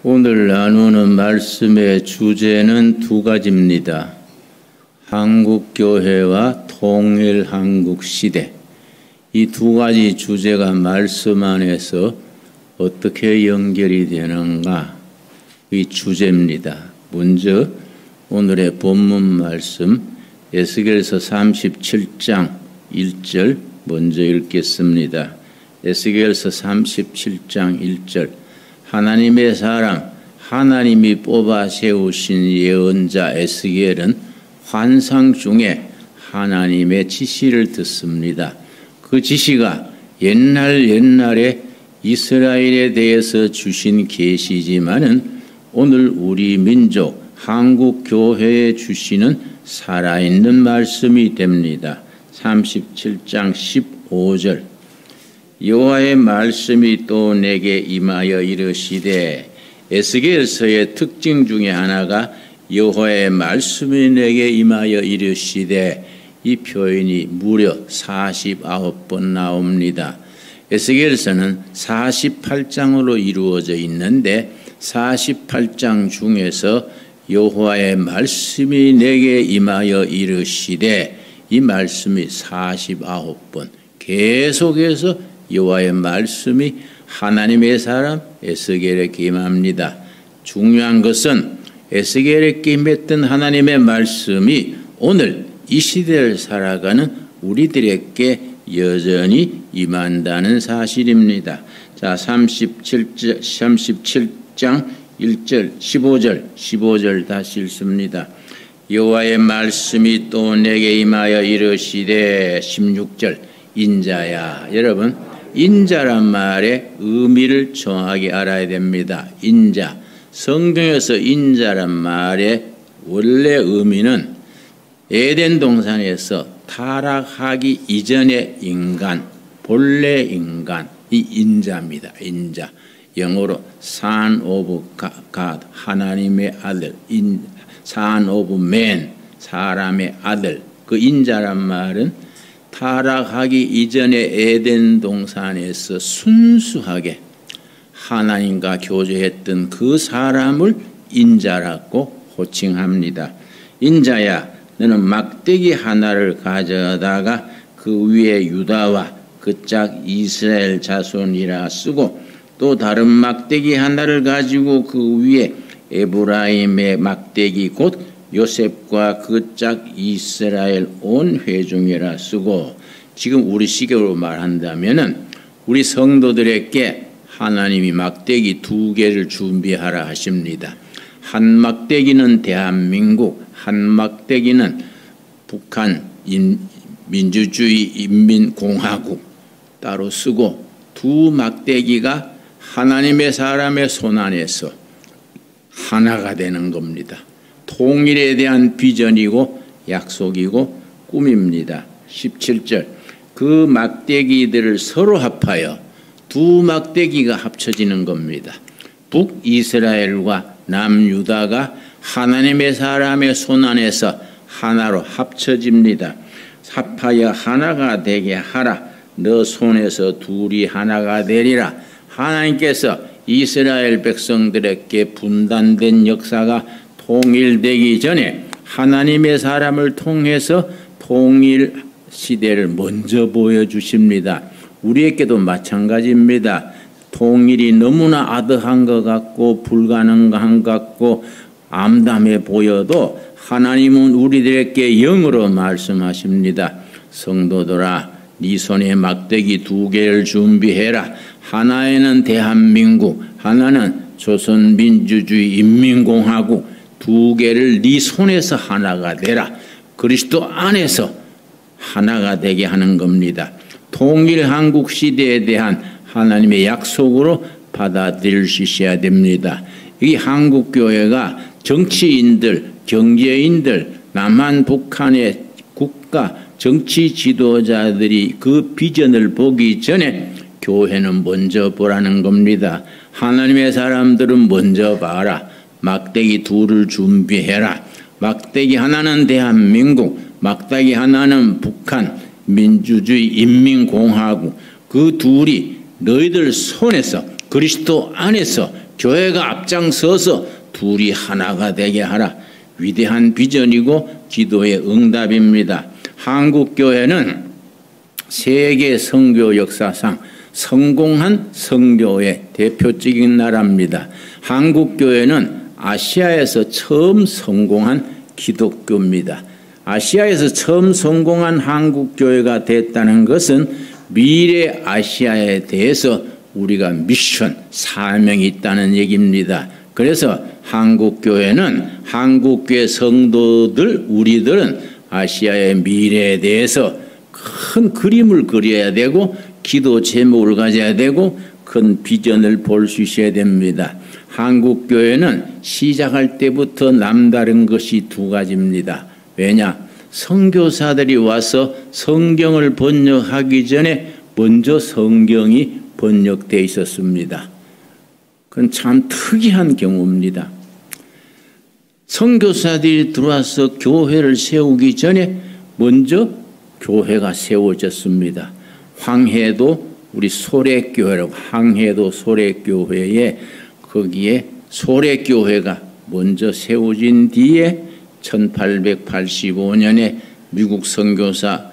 오늘 나누는 말씀의 주제는 두 가지입니다. 한국교회와 통일한국시대. 이 두 가지 주제가 말씀 안에서 어떻게 연결이 되는가? 이 주제입니다. 먼저 오늘의 본문 말씀 에스겔서 37장 1절 먼저 읽겠습니다. 에스겔서 37장 1절 하나님의 사람, 하나님이 뽑아 세우신 예언자 에스겔은 환상 중에 하나님의 지시를 듣습니다. 그 지시가 옛날에 이스라엘에 대해서 주신 계시지만은 오늘 우리 민족 한국 교회에 주시는 살아있는 말씀이 됩니다. 37장 15절 여호와의 말씀이 또 내게 임하여 이르시되, 에스겔서의 특징 중에 하나가 여호와의 말씀이 내게 임하여 이르시되, 이 표현이 무려 49번 나옵니다. 에스겔서는 48장으로 이루어져 있는데 48장 중에서 여호와의 말씀이 내게 임하여 이르시되, 이 말씀이 49번 계속해서 여호와의 말씀이 하나님의 사람 에스겔에게 임합니다. 중요한 것은 에스겔에게 임했던 하나님의 말씀이 오늘 이 시대를 살아가는 우리들에게 여전히 임한다는 사실입니다. 자, 37장 1절, 15절 다시 읽습니다. 여호와의 말씀이 또 내게 임하여 이르시되, 16절 인자야. 여러분, 인자란 말의 의미를 정확히 알아야 됩니다. 인자. 성경에서 인자란 말의 원래 의미는 에덴 동산에서 타락하기 이전의 인간, 본래 인간, 이 인자입니다. 인자. 영어로 Son of God, 하나님의 아들, Son of Man, 사람의 아들. 그 인자란 말은 타락하기 이전의 에덴 동산에서 순수하게 하나님과 교제했던 그 사람을 인자라고 호칭합니다. 인자야, 너는 막대기 하나를 가져다가 그 위에 유다와 그 짝 이스라엘 자손이라 쓰고, 또 다른 막대기 하나를 가지고 그 위에 에브라임의 막대기 곧 요셉과 그 짝 이스라엘 온 회중이라 쓰고, 지금 우리 시계로 말한다면은 우리 성도들에게 하나님이 막대기 2개를 준비하라 하십니다. 한 막대기는 대한민국, 한 막대기는 북한 민주주의 인민공화국 따로 쓰고, 두 막대기가 하나님의 사람의 손 안에서 하나가 되는 겁니다. 통일에 대한 비전이고 약속이고 꿈입니다. 17절 그 막대기들을 서로 합하여 두 막대기가 합쳐지는 겁니다. 북이스라엘과 남유다가 하나님의 사람의 손 안에서 하나로 합쳐집니다. 합하여 하나가 되게 하라. 너 손에서 둘이 하나가 되리라. 하나님께서 이스라엘 백성들에게 분단된 역사가 통일되기 전에 하나님의 사람을 통해서 통일 시대를 먼저 보여주십니다. 우리에게도 마찬가지입니다. 통일이 너무나 아득한 것 같고 불가능한 것 같고 암담해 보여도 하나님은 우리들에게 영으로 말씀하십니다. 성도들아, 네 손에 막대기 2개를 준비해라. 하나에는 대한민국, 하나는 조선민주주의 인민공화국, 2개를 네 손에서 하나가 되라. 그리스도 안에서 하나가 되게 하는 겁니다. 통일 한국 시대에 대한 하나님의 약속으로 받아들일 수 있어야 됩니다. 이 한국교회가 정치인들, 경제인들, 남한 북한의 국가 정치 지도자들이 그 비전을 보기 전에 교회는 먼저 보라는 겁니다. 하나님의 사람들은 먼저 봐라. 막대기 2를 준비해라. 막대기 하나는 대한민국, 막대기 하나는 북한 민주주의 인민공화국. 그 둘이 너희들 손에서 그리스도 안에서 교회가 앞장서서 둘이 하나가 되게 하라. 위대한 비전이고 기도의 응답입니다. 한국교회는 세계 선교 역사상 성공한 선교의 대표적인 나라입니다. 한국교회는 아시아에서 처음 성공한 기독교입니다. 아시아에서 처음 성공한 한국교회가 됐다는 것은 미래 아시아에 대해서 우리가 미션, 사명이 있다는 얘기입니다. 그래서 한국교회는 한국교회 성도들, 우리들은 아시아의 미래에 대해서 큰 그림을 그려야 되고 기도 제목을 가져야 되고 큰 비전을 볼 수 있어야 됩니다. 한국교회는 시작할 때부터 남다른 것이 두 가지입니다. 왜냐? 선교사들이 와서 성경을 번역하기 전에 먼저 성경이 번역되어 있었습니다. 그건 참 특이한 경우입니다. 선교사들이 들어와서 교회를 세우기 전에 먼저 교회가 세워졌습니다. 황해도 우리 소래교회라고 황해도 소래교회에 거기에 소래교회가 먼저 세워진 뒤에 1885년에 미국 선교사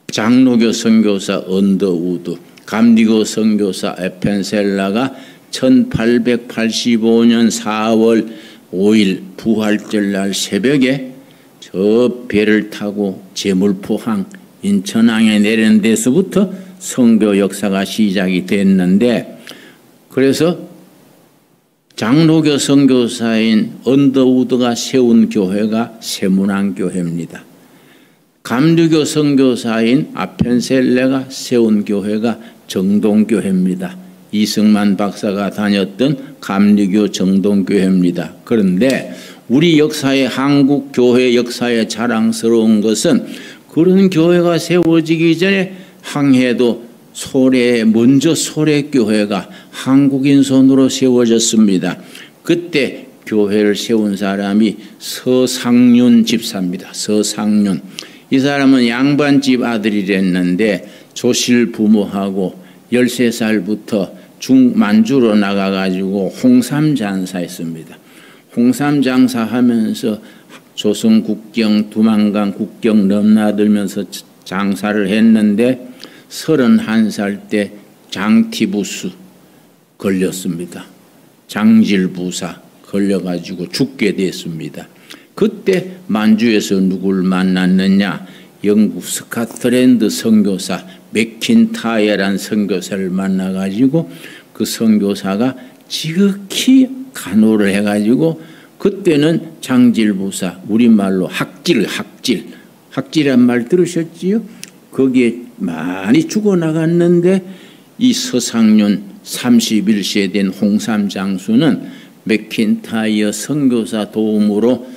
장로교 선교사 언더우드 감리교 선교사 에펜셀라가 1885년 4월 5일 부활절 날 새벽에 저 배를 타고 제물포항 인천항에 내리는 데서부터 선교 역사가 시작이 됐는데, 그래서 장로교 선교사인 언더우드가 세운 교회가 세문안교회입니다. 감리교 선교사인 아펜셀레가 세운 교회가 정동교회입니다. 이승만 박사가 다녔던 감리교 정동교회입니다. 그런데 우리 역사의 한국 교회 역사에 자랑스러운 것은 그런 교회가 세워지기 전에 황해도 먼저 소래교회가 한국인 손으로 세워졌습니다. 그때 교회를 세운 사람이 서상륜 집사입니다. 서상륜. 이 사람은 양반집 아들이랬는데 조실 부모하고 13살부터 만주로 나가가지고 홍삼 장사했습니다. 홍삼 장사하면서 조선 국경, 두만강 국경 넘나들면서 장사를 했는데 31살 때 장티부스 걸렸습니다. 장질부사 걸려가지고 죽게 됐습니다. 그때 만주에서 누굴 만났느냐? 영국 스코틀랜드 선교사 맥킨타이어란 선교사를 만나가지고 그 선교사가 지극히 간호를 해가지고 그때는 장질부사, 우리말로 학질이란 말 들으셨지요? 거기에 많이 죽어나갔는데 이 서상륜 31세 된 홍삼 장수는 맥킨타이어 선교사 도움으로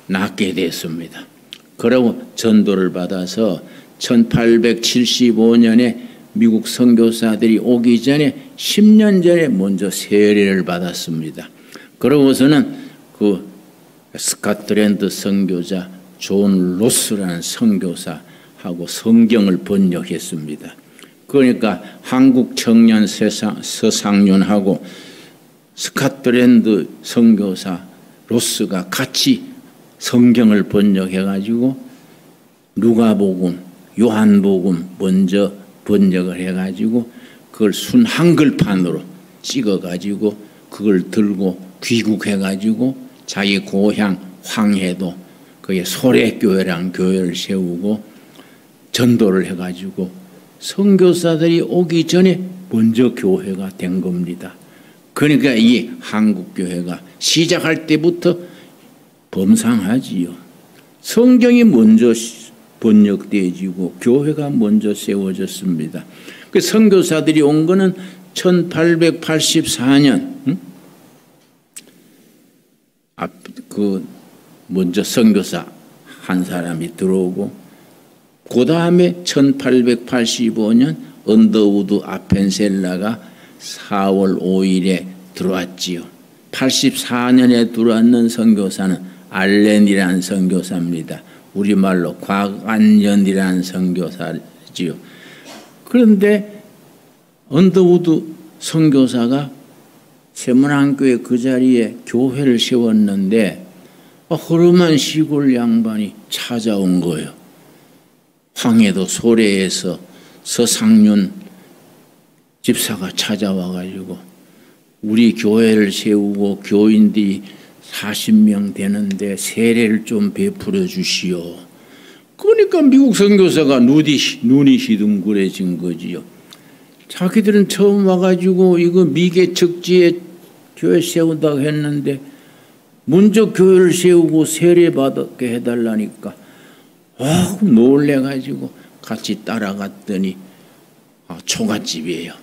낫게 됐습니다. 그리고 전도를 받아서 1875년에 미국 선교사들이 오기 전에 10년 전에 먼저 세례를 받았습니다. 그러고서는 그 스코틀랜드 선교자 존 로스라는 선교사하고 성경을 번역했습니다. 그러니까 한국 청년 서상륜하고 스코틀랜드 선교사 로스가 같이 성경을 번역해가지고 누가복음, 요한복음 먼저 번역을 해가지고 그걸 순 한글판으로 찍어가지고 그걸 들고 귀국해가지고 자기 고향 황해도 거기에 소래교회라는 교회를 세우고 전도를 해가지고 선교사들이 오기 전에 먼저 교회가 된 겁니다. 그러니까 이 한국교회가 시작할 때부터 범상하지요. 성경이 먼저 번역되어지고 교회가 먼저 세워졌습니다. 그 선교사들이 온 거는 1884년 먼저 선교사 한 사람이 들어오고 그 다음에 1885년 언더우드 아펜셀라가 4월 5일에 들어왔지요. 84년에 들어왔는 선교사는 알렌이라는 선교사입니다. 우리말로 곽안연이라는 선교사지요. 그런데 언더우드 선교사가 세문안교회 그 자리에 교회를 세웠는데 허름한 시골 양반이 찾아온 거예요. 황해도 소래에서 서상륜 집사가 찾아와가지고 우리 교회를 세우고 교인들이 40명 되는데 세례를 좀 베풀어 주시오. 그러니까 미국 선교사가 눈이 시둥그레진 거지요. 자기들은 처음 와가지고 이거 미개 척지에 교회 세운다고 했는데 먼저 교회를 세우고 세례 받게 해달라니까 놀래가지고 같이 따라갔더니 초가집이에요.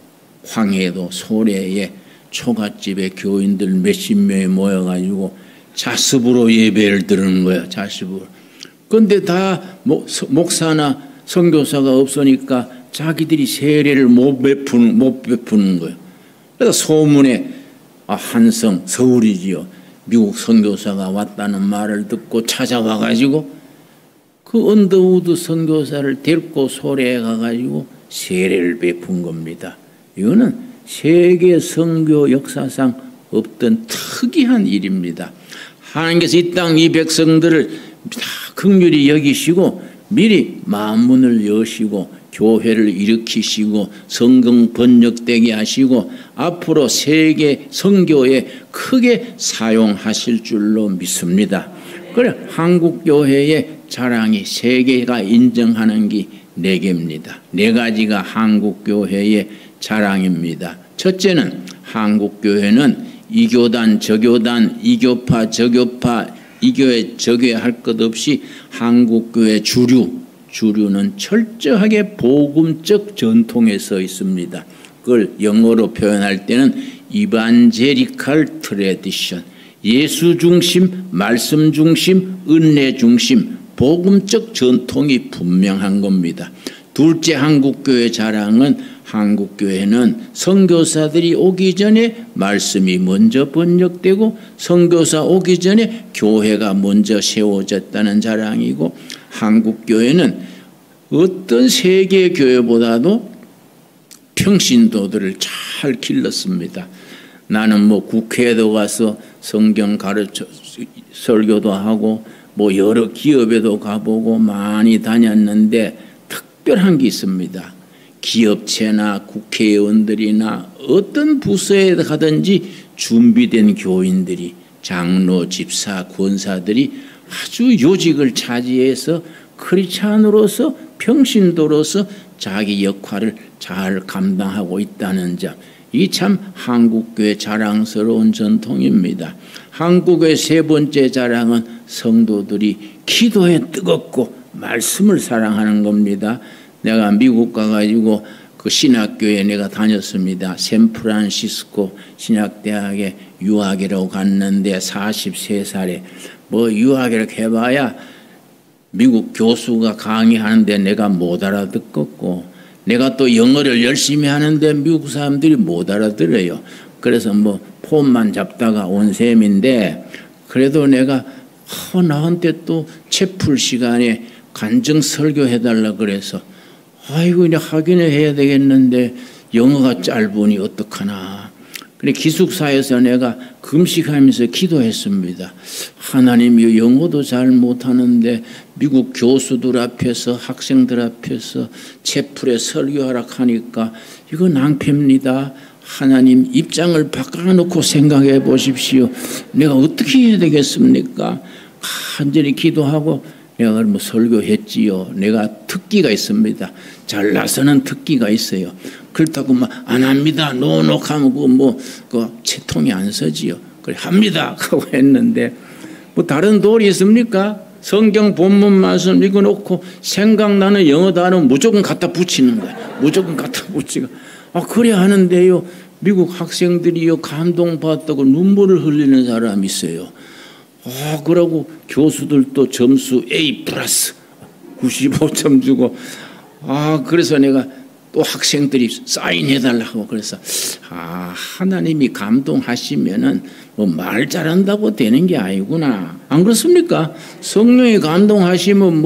황해도 소래에 초가집에 교인들 몇십 명이 모여가지고 자습으로 예배를 드리는 거예요. 자습으로. 그런데 다 목사나 선교사가 없으니까 자기들이 세례를 못 베푸는 거예요. 그래서 소문에 한성 서울이지요. 미국 선교사가 왔다는 말을 듣고 찾아와가지고 그 언더우드 선교사를 데리고 소래에 가가지고 세례를 베푼 겁니다. 이거는 세계 선교 역사상 없던 특이한 일입니다. 하나님께서 이 땅 이 백성들을 다 긍휼히 여기시고 미리 만문을 여시고 교회를 일으키시고 성경 번역되게 하시고 앞으로 세계 선교에 크게 사용하실 줄로 믿습니다. 그래 한국 교회의 자랑이 세계가 인정하는 게 4개입니다. 4가지가 한국 교회의 자랑입니다. 첫째는 한국 교회는 이교단 저교단 이교파 저교파 이교회 저교회 할 것 없이 한국 교회 주류는 철저하게 복음적 전통에 서 있습니다. 그걸 영어로 표현할 때는 이반제리칼 트래디션, 예수 중심, 말씀 중심, 은혜 중심, 복음적 전통이 분명한 겁니다. 둘째 한국교회 자랑은 한국교회는 선교사들이 오기 전에 말씀이 먼저 번역되고 선교사 오기 전에 교회가 먼저 세워졌다는 자랑이고 한국교회는 어떤 세계 교회보다도 평신도들을 잘 길렀습니다. 나는 국회에도 가서 성경 가르쳐 설교도 하고 여러 기업에도 가보고 많이 다녔는데 특별한 게 있습니다. 기업체나 국회의원들이나 어떤 부서에 가든지 준비된 교인들이 장로, 집사, 권사들이 아주 요직을 차지해서 크리스찬으로서 평신도로서 자기 역할을 잘 감당하고 있다는 점, 이 참 한국교회 자랑스러운 전통입니다. 한국의 3번째 자랑은 성도들이 기도에 뜨겁고 말씀을 사랑하는 겁니다. 내가 미국 가가지고 그 신학교에 내가 다녔습니다. 샌프란시스코 신학대학에 유학이라고 갔는데 43살에 유학이라고 해봐야 미국 교수가 강의하는데 내가 못 알아듣겠고 내가 또 영어를 열심히 하는데 미국 사람들이 못 알아들어요. 그래서 폰만 잡다가 온 셈인데 그래도 내가 나한테 또 채플 시간에 간증 설교해달라 그래서 아이고 이제 확인을 해야 되겠는데 영어가 짧으니 어떡하나. 그래 기숙사에서 내가 금식하면서 기도했습니다. 하나님이 영어도 잘 못하는데 미국 교수들 앞에서 학생들 앞에서 채플에 설교하라 하니까 이거 낭패입니다. 하나님 입장을 바꿔놓고 생각해 보십시오. 내가 어떻게 해야 되겠습니까? 간절히 기도하고 내가 설교했지요. 내가 특기가 있습니다. 잘나서는 특기가 있어요. 그렇다고 안 합니다. 노노하면 채통이 안 서지요. 그래 합니다 하고 했는데 다른 도리 있습니까? 성경 본문 말씀 읽어놓고 생각나는 영어 단어 무조건 갖다 붙이는 거야. 무조건 갖다 붙이고 그래 하는데요. 미국 학생들이요 감동받다고 눈물을 흘리는 사람이 있어요. 그러고 교수들도 점수 A+ 95점 주고 그래서 내가 또 학생들이 사인해달라고 그래서 하나님이 감동하시면은 말 잘한다고 되는 게 아니구나. 안 그렇습니까? 성령이 감동하시면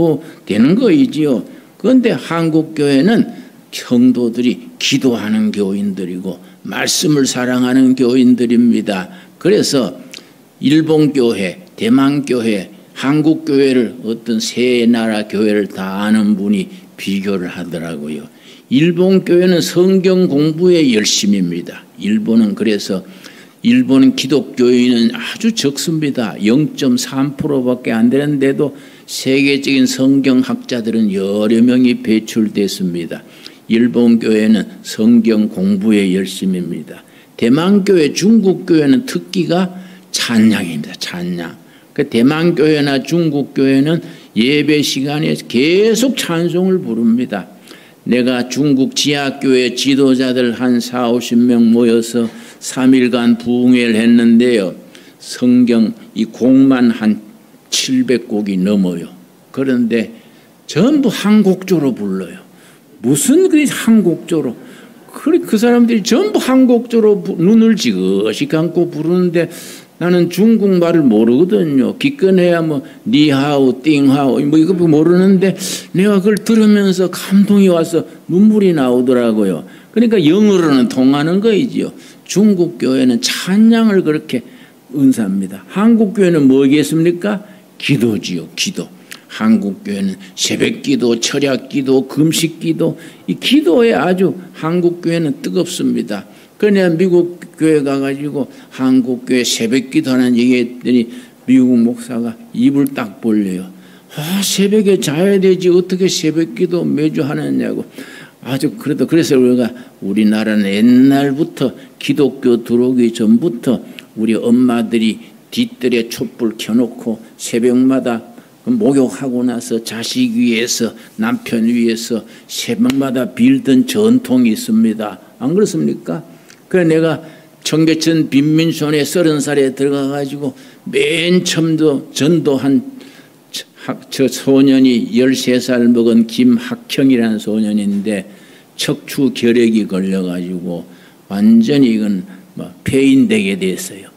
되는 거이지요. 그런데 한국교회는 성도들이 기도하는 교인들이고 말씀을 사랑하는 교인들입니다. 그래서 일본 교회, 대만 교회, 한국 교회를 어떤 세 나라 교회를 다 아는 분이 비교를 하더라고요. 일본 교회는 성경 공부에 열심입니다. 일본은 그래서 일본 기독교인은 아주 적습니다. 0.3%밖에 안 되는데도 세계적인 성경학자들은 여러 명이 배출됐습니다. 일본 교회는 성경 공부에 열심입니다. 대만 교회, 중국 교회는 특기가 찬양입니다. 찬양. 그 대만 교회나 중국 교회는 예배 시간에 계속 찬송을 부릅니다. 내가 중국 지하교회 지도자들 한 40-50명 모여서 3일간 부흥회를 했는데요. 성경 이 곡만 한 700곡이 넘어요. 그런데 전부 한 곡조로 불러요. 무슨 그 한 곡조로. 그 사람들이 전부 한 곡조로 눈을 지그시 감고 부르는데 나는 중국말을 모르거든요. 기껏해야 뭐 니하오, 띵하오 뭐 이거 모르는데 내가 그걸 들으면서 감동이 와서 눈물이 나오더라고요. 그러니까 영어로는 통하는 거이지요. 중국 교회는 찬양을 그렇게 은사합니다. 한국 교회는 뭐겠습니까? 기도지요. 기도. 한국 교회는 새벽기도, 철야기도, 금식기도, 이 기도에 아주 한국 교회는 뜨겁습니다. 그러냐 미국 교회 가가지고 한국 교회 새벽기도 하는 얘기했더니 미국 목사가 입을 딱 벌려요. 새벽에 자야 되지 어떻게 새벽기도 매주 하느냐고. 아주 그래서 우리가 우리나라는 옛날부터 기독교 들어오기 전부터 우리 엄마들이 뒷뜰에 촛불 켜놓고 새벽마다 목욕하고 나서 자식 위해서 남편 위해서 새벽마다 빌던 전통이 있습니다. 안 그렇습니까? 그래 내가 청계천 빈민촌에 30살에 들어가가지고 맨 처음 전도한 저 소년이 13살 먹은 김학형이라는 소년인데 척추 결핵이 걸려가지고 완전히 이건 뭐 폐인되게 됐어요.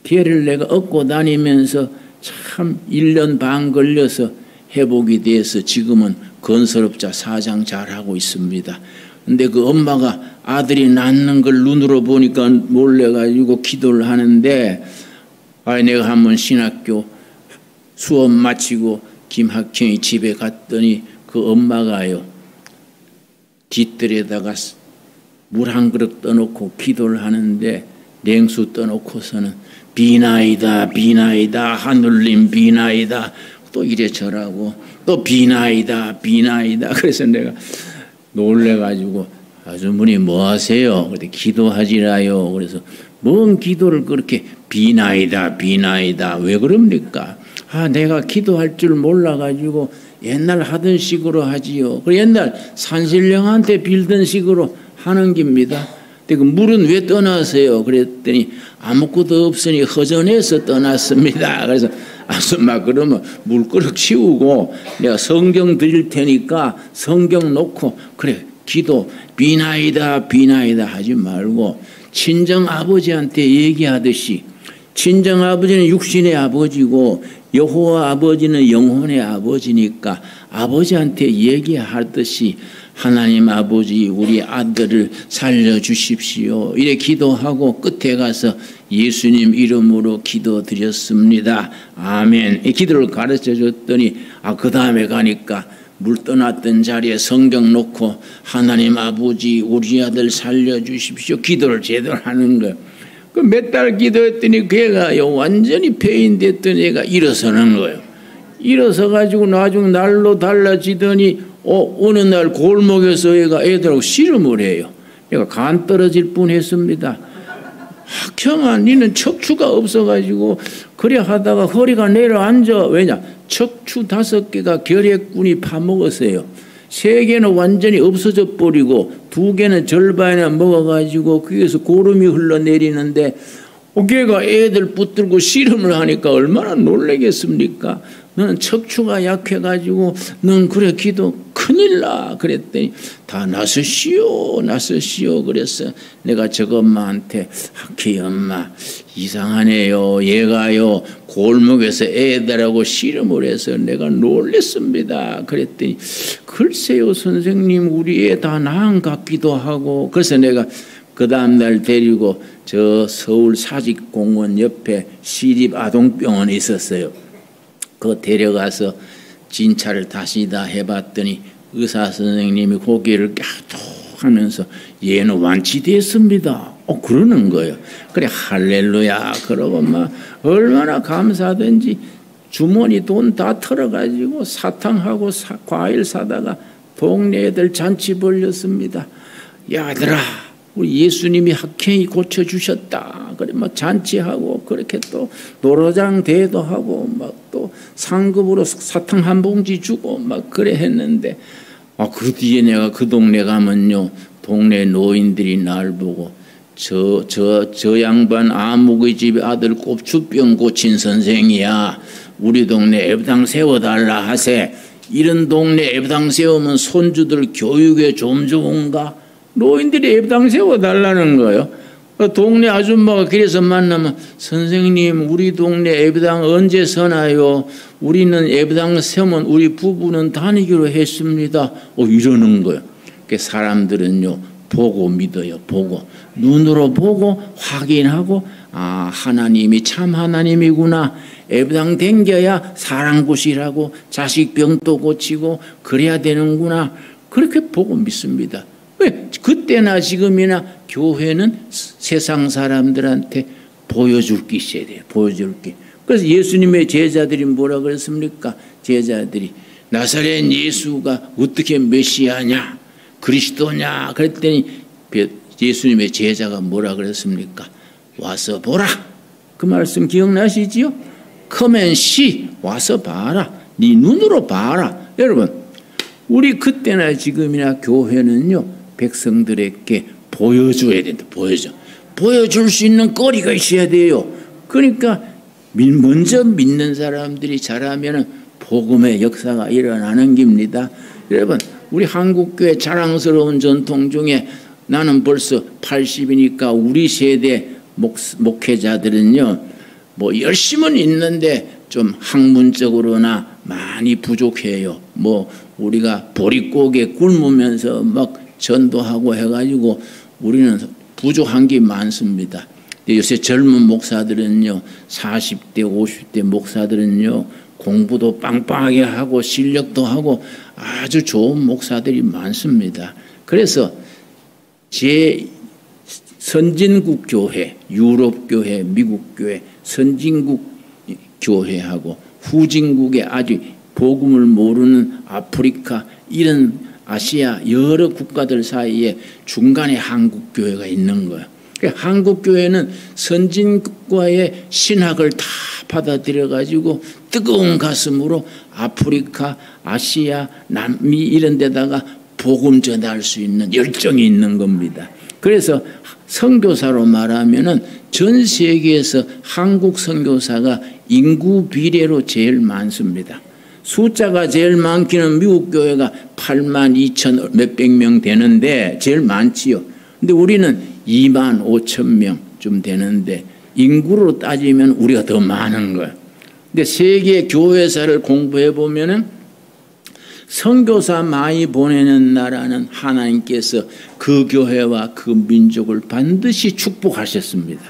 걔를 내가 업고 다니면서 참 1년 반 걸려서 회복이 돼서 지금은 건설업자 사장 잘하고 있습니다. 근데 그 엄마가 아들이 낳는 걸 눈으로 보니까 놀래가지고 기도를 하는데 내가 한번 신학교 수업 마치고 김학형이 집에 갔더니 그 엄마가요 뒷뜰에다가 물 한 그릇 떠놓고 기도를 하는데 냉수 떠놓고서는 비나이다 비나이다 하늘님 비나이다 또 이래저라고 또 비나이다 비나이다. 그래서 내가 놀래가지고 아주머니 뭐 하세요? 그때 기도하지라요. 그래서 뭔 기도를 그렇게 비나이다 비나이다 왜 그럽니까? 내가 기도할 줄 몰라가지고 옛날 하던 식으로 하지요. 그 옛날 산신령한테 빌던 식으로 하는 겁니다. 근데 그 물은 왜 떠나세요? 그랬더니 아무것도 없으니 허전해서 떠났습니다. 그래서 아줌마 그러면 물그릇 치우고 내가 성경 드릴 테니까 성경 놓고 그래 기도 비나이다 비나이다 하지 말고 친정 아버지한테 얘기하듯이 친정 아버지는 육신의 아버지고 여호와 아버지는 영혼의 아버지니까 아버지한테 얘기하듯이 하나님 아버지 우리 아들을 살려주십시오. 이래 기도하고 끝에 가서 예수님 이름으로 기도드렸습니다. 아멘. 이 기도를 가르쳐 줬더니 그 다음에 가니까 물 떠났던 자리에 성경 놓고 하나님 아버지 우리 아들 살려주십시오. 기도를 제대로 하는 거예요. 그 몇 달 기도했더니 그 애가요 완전히 폐인됐던 애가 일어서는 거예요. 일어서 가지고 나중 날로 달라지더니 어느 날 골목에서 애가 애들하고 씨름을 해요. 얘가 간 떨어질 뻔했습니다. 학형아 니는 척추가 없어가지고 그래 하다가 허리가 내려앉아. 왜냐 척추 5개가 결핵군이 파먹었어요. 3개는 완전히 없어져 버리고 2개는 절반이나 먹어가지고 거기에서 고름이 흘러내리는데 걔가 애들 붙들고 씨름을 하니까 얼마나 놀라겠습니까? 너는 척추가 약해가지고 넌 그래 기도 큰일 나 그랬더니 다 나서시오 나서시오. 그래서 내가 저거 엄마한테 그 엄마 이상하네요. 얘가요 골목에서 애들하고 씨름을 해서 내가 놀랬습니다. 그랬더니 글쎄요 선생님 우리 애 다 나은 같기도 하고. 그래서 내가 그 다음날 데리고 저 서울 사직공원 옆에 시립아동병원에 있었어요. 그거 데려가서 진찰을 다시 다 해봤더니 의사 선생님이 고개를 까똑하면서 얘는 완치됐습니다. 그러는 거예요. 그래 할렐루야 그러고 막 얼마나 감사하든지 주머니 돈 다 털어가지고 사탕하고 과일 사다가 동네 애들 잔치 벌렸습니다. 야들아 우리 예수님이 학행이 고쳐주셨다. 그래 막 잔치하고 그렇게 또 노래장 대회도 하고 막 또 상급으로 사탕 한 봉지 주고 막 그래 했는데 그 뒤에 내가 그 동네 가면요 동네 노인들이 날 보고 저 양반 아무의 집 아들 꼽추병 고친 선생이야. 우리 동네 애부당 세워달라 하세. 이런 동네 애부당 세우면 손주들 교육에 좀 좋은가? 노인들이 애부당 세워달라는 거예요. 동네 아줌마가 길에서 만나면 선생님 우리 동네 애부당 언제 서나요? 우리는 애부당 세우면 우리 부부는 다니기로 했습니다. 이러는 거예요. 사람들은요 보고 믿어요. 보고 눈으로 보고 확인하고 하나님이 참 하나님이구나. 애부당 댕겨야 사랑굿이라고 자식 병도 고치고 그래야 되는구나. 그렇게 보고 믿습니다. 왜? 그때나 지금이나 교회는 세상 사람들한테 보여줄 게 있어야 돼요. 보여줄 게. 그래서 예수님의 제자들이 뭐라 그랬습니까? 제자들이 나사렛 예수가 어떻게 메시아냐 그리스도냐 그랬더니 예수님의 제자가 뭐라 그랬습니까? 와서 보라. 그 말씀 기억나시지요? Come and see. 와서 봐라. 네 눈으로 봐라. 여러분 우리 그때나 지금이나 교회는요 백성들에게 보여줘야 된다. 보여줄 수 있는 거리가 있어야 돼요. 그러니까 먼저 믿는 사람들이 잘하면 복음의 역사가 일어나는 겁니다. 여러분 우리 한국교회 자랑스러운 전통 중에 나는 벌써 80이니까 우리 세대 목회자들은요 뭐 열심은 있는데 좀 학문적으로나 많이 부족해요. 뭐 우리가 보릿고개 굶으면서 막 전도하고 해가지고 우리는 부족한 게 많습니다. 요새 젊은 목사들은요 40대 50대 목사들은요 공부도 빵빵하게 하고 실력도 하고 아주 좋은 목사들이 많습니다. 그래서 제 선진국 교회, 유럽 교회, 미국 교회, 선진국 교회하고 후진국의 아주 복음을 모르는 아프리카 이런 아시아 여러 국가들 사이에 중간에 한국 교회가 있는 거예요. 한국 교회는 선진국과의 신학을 다 받아들여 가지고 뜨거운 가슴으로 아프리카, 아시아, 남미 이런 데다가 복음 전할 수 있는 열정이 있는 겁니다. 그래서 선교사로 말하면은 전 세계에서 한국 선교사가 인구 비례로 제일 많습니다. 숫자가 제일 많기는 미국 교회가 8만 2천 몇백 명 되는데 제일 많지요. 근데 우리는 2만 5천 명쯤 되는데 인구로 따지면 우리가 더 많은 거예요. 근데 세계 교회사를 공부해 보면은 선교사 많이 보내는 나라는 하나님께서 그 교회와 그 민족을 반드시 축복하셨습니다.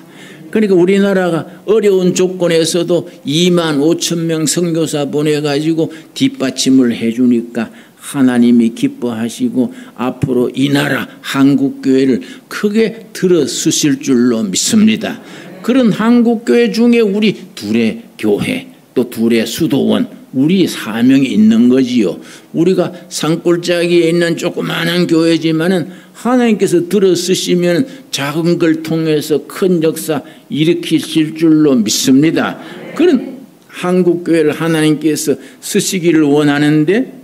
그러니까 우리나라가 어려운 조건에서도 2만 5천 명 선교사 보내가지고 뒷받침을 해주니까 하나님이 기뻐하시고 앞으로 이 나라 한국교회를 크게 들어쓰실 줄로 믿습니다. 그런 한국교회 중에 우리 둘의 교회 또 둘의 수도원 우리 사명이 있는 거지요. 우리가 산골짜기에 있는 조그마한 교회지만은 하나님께서 들어쓰시면 작은 걸 통해서 큰 역사 일으키실 줄로 믿습니다. 그런 한국교회를 하나님께서 쓰시기를 원하는데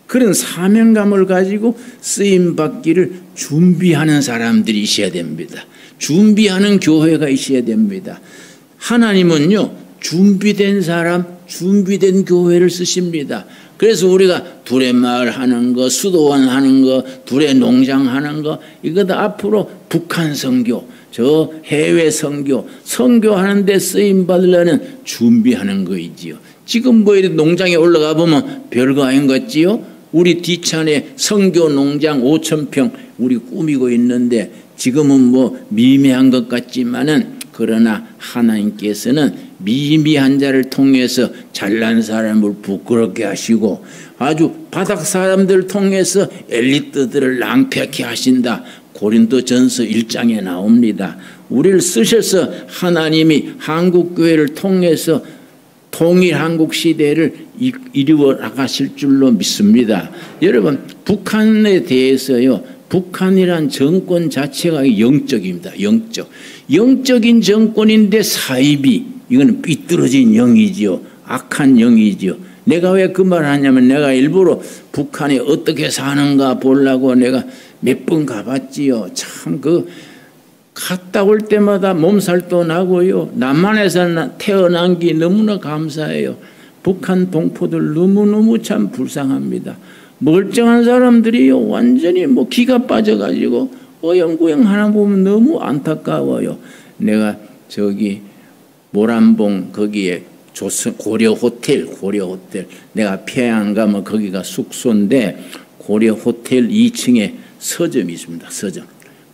그런 사명감을 가지고 쓰임받기를 준비하는 사람들이 있어야 됩니다. 준비하는 교회가 있어야 됩니다. 하나님은요 준비된 사람 준비된 교회를 쓰십니다. 그래서 우리가 둘의 마을 하는 거 수도원 하는 거 둘의 농장 하는 거 이거 다 앞으로 북한 선교 저 해외 선교 선교하는 데 쓰임받으려는 준비하는 거이지요. 지금 뭐 이렇게 농장에 올라가 보면 별거 아닌 것 같지요. 우리 뒷산에 선교 농장 5,000평 우리 꾸미고 있는데 지금은 뭐 미미한 것 같지만은 그러나 하나님께서는 미미한 자를 통해서 잘난 사람을 부끄럽게 하시고 아주 바닥 사람들을 통해서 엘리트들을 낭패케 하신다. 고린도전서 1장에 나옵니다. 우리를 쓰셔서 하나님이 한국교회를 통해서 통일 한국 시대를 이루어 나가실 줄로 믿습니다. 여러분, 북한에 대해서요, 북한이란 정권 자체가 영적입니다. 영적인 정권인데 사이비, 이건 삐뚤어진 영이지요. 악한 영이지요. 내가 왜 그 말을 하냐면 내가 일부러 북한이 어떻게 사는가 보려고 내가 몇 번 가봤지요. 참 갔다 올 때마다 몸살도 나고요. 남한에서 태어난 게 너무나 감사해요. 북한 동포들 너무너무 참 불쌍합니다. 멀쩡한 사람들이요. 완전히 뭐 기가 빠져가지고 어영부영 하나 보면 너무 안타까워요. 내가 저기 모란봉 거기에 고려 호텔 내가 평양 가면 거기가 숙소인데 고려 호텔 2층에 서점이 있습니다. 서점.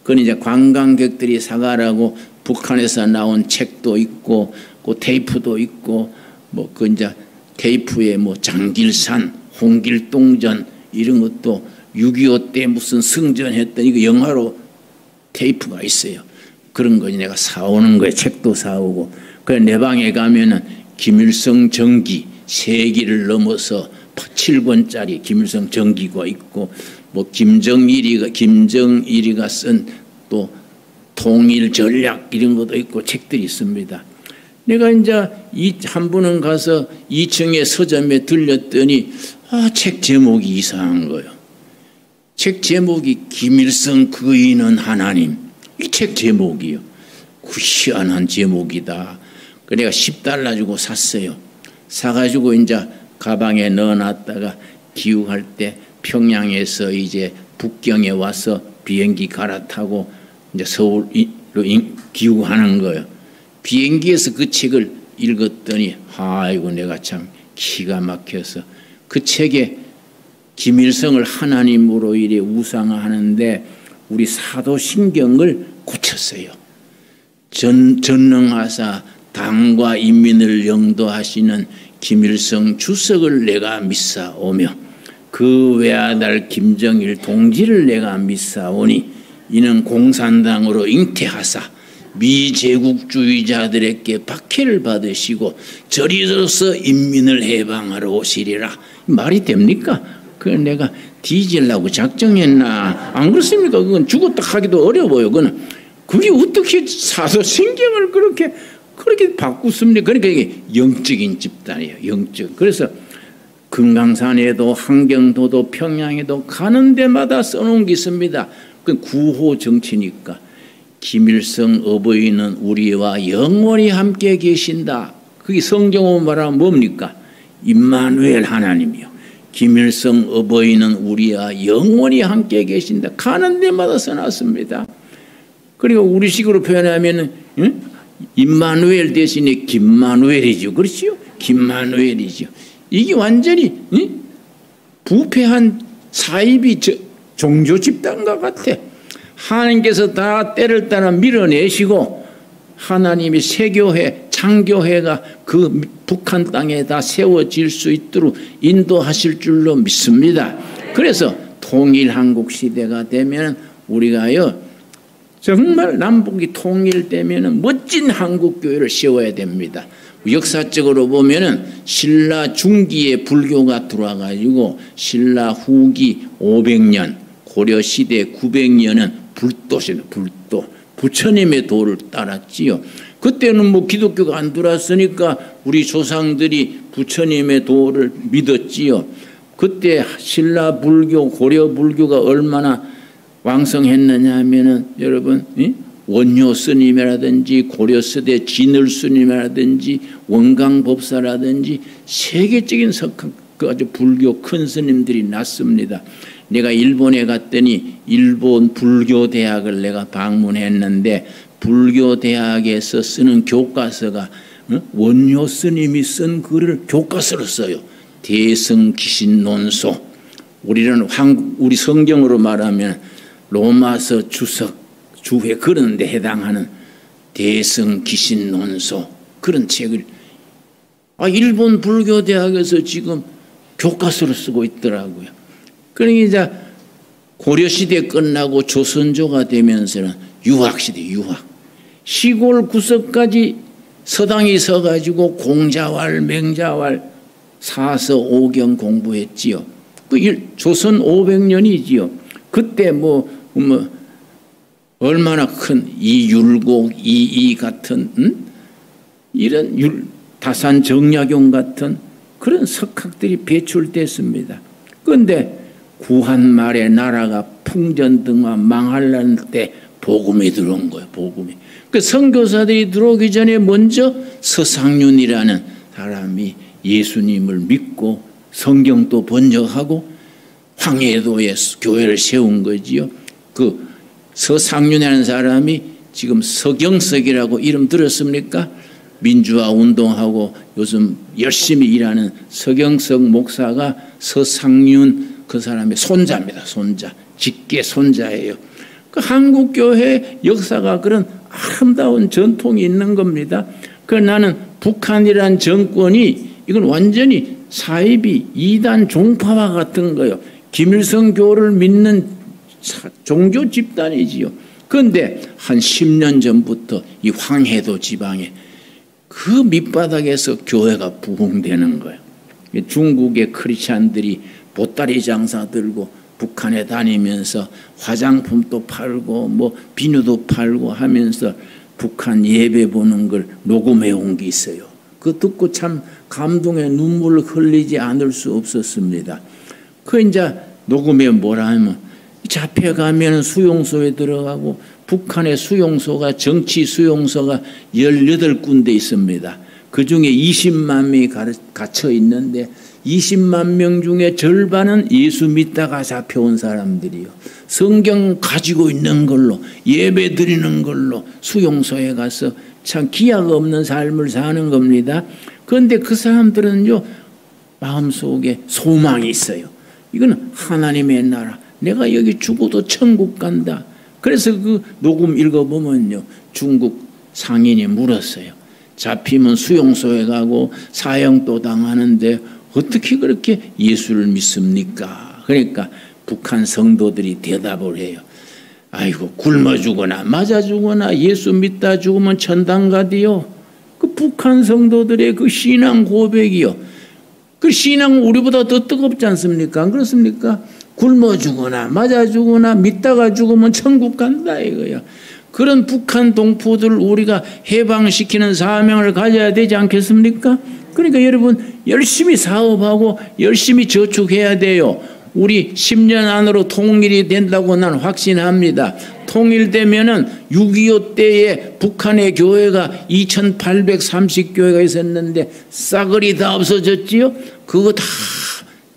그건 이제 관광객들이 사가라고 북한에서 나온 책도 있고, 그 테이프도 있고, 뭐 그 이제 테이프에 뭐 장길산, 홍길동전 이런 것도 6.25 때 무슨 승전했던 이거 영화로 테이프가 있어요. 그런 거 내가 사오는 거예요. 책도 사오고. 그래 내 방에 가면은 김일성 정기 세기를 넘어서 7권짜리 김일성 정기가 있고, 뭐 김정일이가 쓴 또 통일 전략 이런 것도 있고 책들이 있습니다. 내가 이제 한 번은 가서 2층에 서점에 들렸더니 책 제목이 이상한 거예요. 책 제목이 김일성 거인은 하나님. 이 책 제목이요. 그 희한한 제목이다. 그래서 내가 $10 주고 샀어요. 사가지고 이제 가방에 넣어놨다가 귀국할 때 평양에서 이제 북경에 와서 비행기 갈아타고 이제 서울로 귀국하는 거예요. 비행기에서 그 책을 읽었더니 아이고 내가 참 기가 막혀서 그 책에 김일성을 하나님으로 이래 우상화하는데 우리 사도신경을 고쳤어요. 전능하사 당과 인민을 영도하시는 김일성 주석을 내가 믿사오며 그 외아들 김정일 동지를 내가 믿사오니 이는 공산당으로 잉태하사 미제국주의자들에게 박해를 받으시고 저리로서 인민을 해방하러 오시리라. 말이 됩니까? 그걸 내가 뒤질라고 작정했나? 안 그렇습니까? 그건 죽었다 하기도 어려워요. 그게 어떻게 사도신경을 그렇게 바꾸습니까? 그러니까 이게 영적인 집단이에요. 영적. 그래서 금강산에도 한경도도 평양에도 가는 데마다 써놓은 게 있습니다. 그 구호 정치니까 김일성 어버이는 우리와 영원히 함께 계신다. 그게 성경으로 말하면 뭡니까? 임마누엘 하나님이요. 김일성 어버이는 우리와 영원히 함께 계신다. 가는 데마다 써놨습니다. 그리고 우리식으로 표현하면 임마누엘 대신에 김마누엘이죠. 그렇지요? 김마누엘이죠. 이게 완전히 부패한 사이비 종교 집단과 같아. 하나님께서 다 때를 따라 밀어내시고 하나님이 새교회, 창교회가 그 북한 땅에 다 세워질 수 있도록 인도하실 줄로 믿습니다. 그래서 통일 한국 시대가 되면 우리가요 정말 남북이 통일되면 멋진 한국교회를 세워야 됩니다. 역사적으로 보면은 신라 중기에 불교가 들어와가지고 신라 후기 500년, 고려 시대 900년은 불도시는 불도, 부처님의 도를 따랐지요. 그때는 뭐 기독교가 안 들어왔으니까 우리 조상들이 부처님의 도를 믿었지요. 그때 신라 불교, 고려 불교가 얼마나 왕성했느냐 하면은 여러분, 원효 스님이라든지 고려시대 진을 스님이라든지 원광법사라든지 세계적인 아주 불교 큰 스님들이 났습니다. 내가 일본에 갔더니 일본 불교 대학을 내가 방문했는데 불교 대학에서 쓰는 교과서가 원효 스님이 쓴 글을 교과서로 써요. 대승기신론소. 우리 성경으로 말하면 로마서 주석 주회 그런 데 해당하는 대승기신론소 그런 책을 일본 불교대학에서 지금 교과서로 쓰고 있더라고요. 그러니까 이제 고려시대 끝나고 조선조가 되면서는 유학시대, 유학. 시골 구석까지 서당이 서가지고 공자왈, 맹자왈, 사서, 오경 공부했지요. 조선 500년이지요. 그때 얼마나 큰 이율곡, 이이 같은 이런 다산 정약용 같은 그런 석학들이 배출됐습니다. 그런데 구한 말에 나라가 풍전등화 망하려는 때 복음이 들어온 거예요. 복음이. 그 선교사들이 들어오기 전에 먼저 서상륜이라는 사람이 예수님을 믿고 성경도 번역하고 황해도에 교회를 세운 거지요. 그 서상륜이라는 사람이 지금 서경석이라고 이름 들었습니까? 민주화 운동하고 요즘 열심히 일하는 서경석 목사가 서상륜 그 사람의 손자입니다. 손자. 직계 손자예요. 그 한국교회 역사가 그런 아름다운 전통이 있는 겁니다. 그 나는 북한이란 정권이 이건 완전히 사이비 이단 종파와 같은 거예요. 김일성 교를 믿는 종교 집단이지요. 그런데 한 10년 전부터 이 황해도 지방에 그 밑바닥에서 교회가 부흥되는 거예요. 중국의 크리스찬들이 보따리 장사 들고 북한에 다니면서 화장품도 팔고 비누도 팔고 하면서 북한 예배 보는 걸 녹음해 온 게 있어요. 그거 듣고 참 감동의 눈물을 흘리지 않을 수 없었습니다. 그 이제 녹음에 뭐라 하면 잡혀가면 수용소에 들어가고 북한의 수용소가 정치 수용소가 18군데 있습니다. 그 중에 20만 명이 갇혀 있는데 20만 명 중에 절반은 예수 믿다가 잡혀온 사람들이요. 성경 가지고 있는 걸로 예배 드리는 걸로 수용소에 가서 참 기약 없는 삶을 사는 겁니다. 그런데 그 사람들은요 마음속에 소망이 있어요. 이거는 하나님의 나라. 내가 여기 죽어도 천국 간다. 그래서 그 녹음 읽어보면요 중국 상인이 물었어요. 잡히면 수용소에 가고 사형도 당하는데 어떻게 그렇게 예수를 믿습니까? 그러니까 북한 성도들이 대답을 해요. 아이고 굶어 죽거나 맞아 죽거나 예수 믿다 죽으면 천당 가디요. 그 북한 성도들의 그 신앙 고백이요. 그 신앙 우리보다 더 뜨겁지 않습니까? 안 그렇습니까? 굶어 죽거나 맞아 죽거나 믿다가 죽으면 천국 간다 이거야. 그런 북한 동포들을 우리가 해방시키는 사명을 가져야 되지 않겠습니까? 그러니까 여러분 열심히 사업하고 열심히 저축해야 돼요. 우리 10년 안으로 통일이 된다고 난 확신합니다. 통일되면은 6.25 때에 북한의 교회가 2830교회가 있었는데 싸그리 다 없어졌지요. 그거 다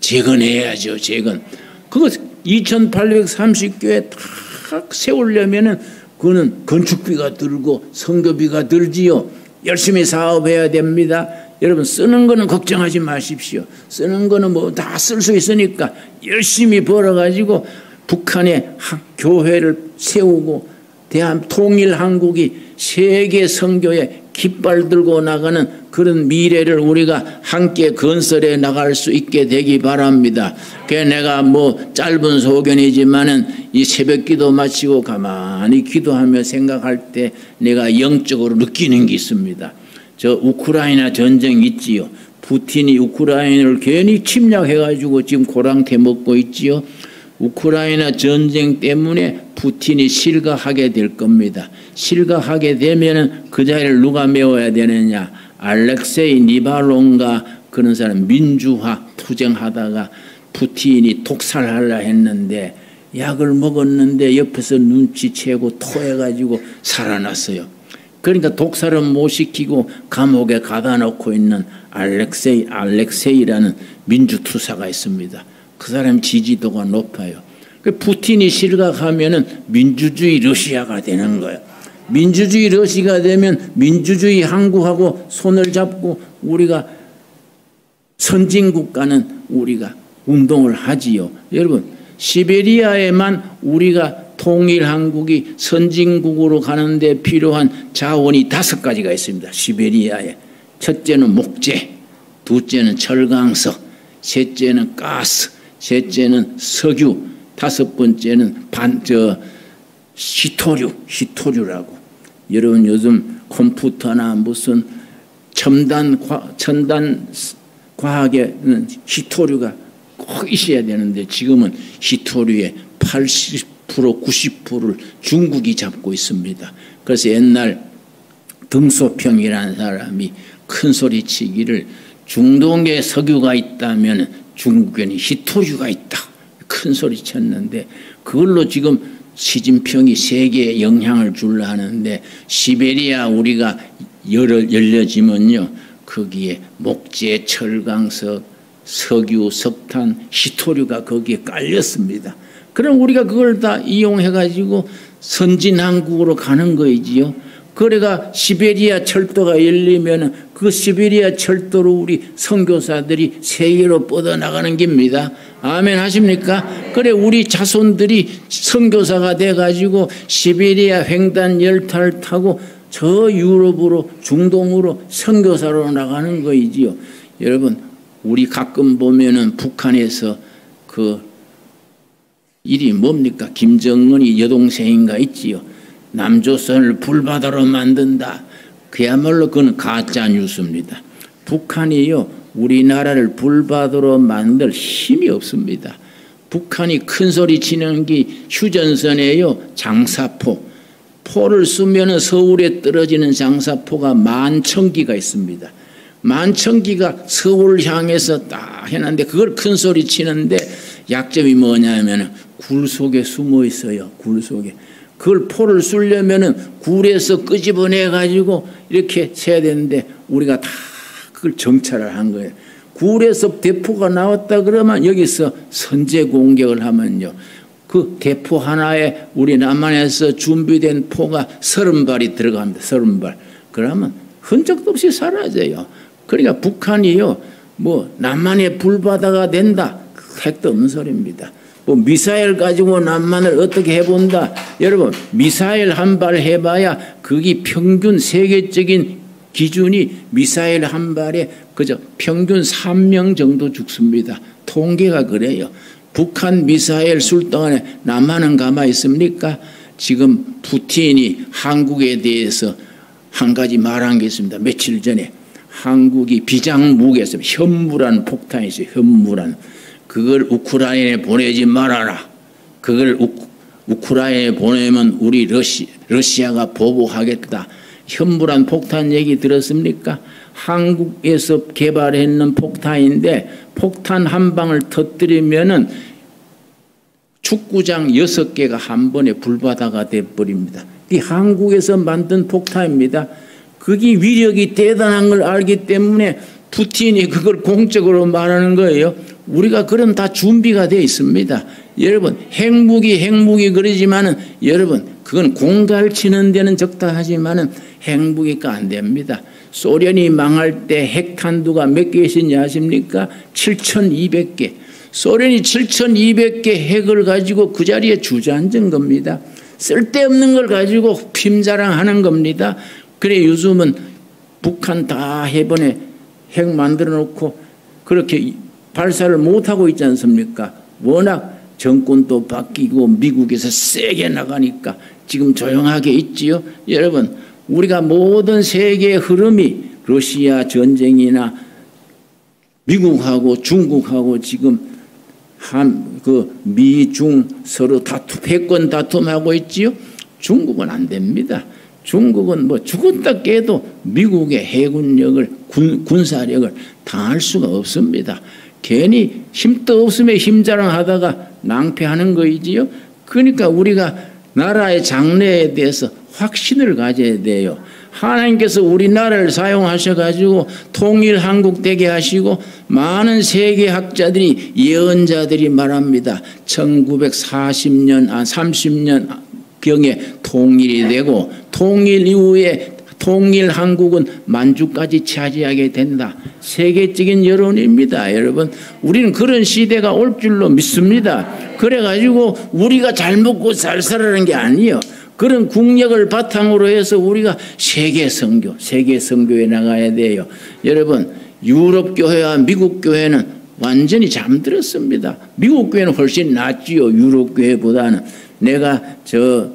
재건해야죠. 재건. 그거 2830교회 다 세우려면은 그거는 건축비가 들고 선교비가 들지요. 열심히 사업해야 됩니다. 여러분 쓰는 거는 걱정하지 마십시오. 쓰는 거는 다 쓸 수 있으니까 열심히 벌어가지고 북한의 교회를 세우고 통일 한국이 세계 선교에 깃발 들고 나가는 그런 미래를 우리가 함께 건설해 나갈 수 있게 되기 바랍니다. 그래서 내가 짧은 소견이지만은 이 새벽기도 마치고 가만히 기도하며 생각할 때 내가 영적으로 느끼는 게 있습니다. 저 우크라이나 전쟁 있지요. 푸틴이 우크라이나를 괜히 침략해가지고 지금 고랑태 먹고 있지요. 우크라이나 전쟁 때문에 푸틴이 실각하게 될 겁니다. 실각하게 되면은 그 자리를 누가 메워야 되느냐? 알렉세이 니발론가 그런 사람 민주화 투쟁하다가 푸틴이 독살하려 했는데 약을 먹었는데 옆에서 눈치채고 토해가지고 살아났어요. 그러니까 독살은 못 시키고 감옥에 가다 놓고 있는 알렉세이라는 민주투사가 있습니다. 그 사람 지지도가 높아요. 푸틴이 실각하면은 민주주의 러시아가 되는 거예요. 민주주의 러시아가 되면 민주주의 한국하고 손을 잡고 우리가 선진국가는 우리가 운동을 하지요. 여러분 시베리아에만 우리가 통일한국이 선진국으로 가는데 필요한 자원이 5가지가 있습니다. 시베리아에. 첫째는 목재, 둘째는 철강석, 셋째는 가스, 셋째는 석유, 5번째는 시토류라고. 여러분 요즘 컴퓨터나 무슨 첨단 과학에는 시토류가 꼭 있어야 되는데 지금은 시토류의 80% 90%를 중국이 잡고 있습니다. 그래서 옛날 등소평이라는 사람이 큰 소리치기를 중동에 석유가 있다면 중국에는 시토류가 있다 큰 소리쳤는데 그걸로 지금 시진핑이 세계에 영향을 주려 하는데 시베리아 우리가 열려지면요 거기에 목재, 철강석, 석유, 석탄, 시토류가 거기에 깔렸습니다. 그럼 우리가 그걸 다 이용해 가지고 선진한국으로 가는 거이지요. 그래가 시베리아 철도가 열리면 그 시베리아 철도로 우리 선교사들이 세계로 뻗어나가는 겁니다. 아멘 하십니까? 그래 우리 자손들이 선교사가 돼 가지고 시베리아 횡단 열차를 타고 저 유럽으로 중동으로 선교사로 나가는 거이지요. 여러분 우리 가끔 보면은 북한에서 그 일이 뭡니까? 김정은이 여동생인가 있지요. 남조선을 불바다로 만든다. 그야말로 그건 가짜 뉴스입니다. 북한이요 우리나라를 불바다로 만들 힘이 없습니다. 북한이 큰 소리 치는 게 휴전선에요 장사포. 포를 쏘면 서울에 떨어지는 장사포가 10,000기가 있습니다. 10,000기가 서울을 향해서 딱 해놨는데 그걸 큰 소리 치는데 약점이 뭐냐면 굴 속에 숨어 있어요. 굴 속에. 그걸 포를 쏘려면은 굴에서 끄집어내 가지고 이렇게 쳐야 되는데 우리가 다 그걸 정찰을 한 거예요. 굴에서 대포가 나왔다 그러면 여기서 선제 공격을 하면요. 그 대포 하나에 우리 남한에서 준비된 포가 30발이 들어갑니다. 30발. 그러면 흔적도 없이 사라져요. 그러니까 북한이요. 뭐 남한의 불바다가 된다. 핵도 없는 소리입니다. 뭐 미사일 가지고 남한을 어떻게 해본다. 여러분 미사일 한 발 해봐야 그게 평균 세계적인 기준이 미사일 한 발에 그저 평균 3명 정도 죽습니다. 통계가 그래요. 북한 미사일 쏠 동안에 남한은 가만히 있습니까? 지금 푸틴이 한국에 대해서 한 가지 말한 게 있습니다. 며칠 전에 한국이 비장무기에서 현무라는 폭탄이 있어요. 현무라는. 그걸 우크라이나에 보내지 말아라. 그걸 우크라이나에 보내면 우리 러시아가 보복하겠다. 현무란 폭탄 얘기 들었습니까? 한국에서 개발했는 폭탄인데 폭탄 한 방을 터뜨리면은 축구장 6개가 한 번에 불바다가 돼버립니다. 이 한국에서 만든 폭탄입니다. 그게 위력이 대단한 걸 알기 때문에 푸틴이 그걸 공적으로 말하는 거예요. 우리가 그럼 다 준비가 되어 있습니다. 여러분 핵무기 그러지만은 여러분 그건 공갈 치는 데는 적당하지만은 핵무기가 안 됩니다. 소련이 망할 때 핵탄두가 몇 개 있었냐 아십니까? 7,200개. 소련이 7,200개 핵을 가지고 그 자리에 주저앉은 겁니다. 쓸데없는 걸 가지고 핌자랑하는 겁니다. 그래 요즘은 북한 다 해번에 핵 만들어 놓고 그렇게 발사를 못하고 있지 않습니까? 워낙 정권도 바뀌고 미국에서 세게 나가니까 지금 조용하게 있지요. 여러분 우리가 모든 세계의 흐름이 러시아 전쟁이나 미국하고 중국하고 지금 미중 서로 패권 다툼하고 있지요. 중국은 안 됩니다. 중국은 뭐 죽었다 깨도 미국의 해군력을 군사력을 당할 수가 없습니다. 괜히 힘도 없으면 힘자랑하다가 낭패하는 거이지요. 그러니까 우리가 나라의 장래에 대해서 확신을 가져야 돼요. 하나님께서 우리나라를 사용하셔가지고 통일한국 되게 하시고 많은 세계학자들이 예언자들이 말합니다. 1940년 30년 경에 통일이 되고 통일 이후에 통일 한국은 만주까지 차지하게 된다. 세계적인 여론입니다. 여러분, 우리는 그런 시대가 올 줄로 믿습니다. 그래가지고 우리가 잘 먹고 잘 살아라는 게 아니에요. 그런 국력을 바탕으로 해서 우리가 세계 선교에 나가야 돼요. 여러분, 유럽 교회와 미국 교회는 완전히 잠들었습니다. 미국 교회는 훨씬 낫지요. 유럽 교회보다는. 내가 저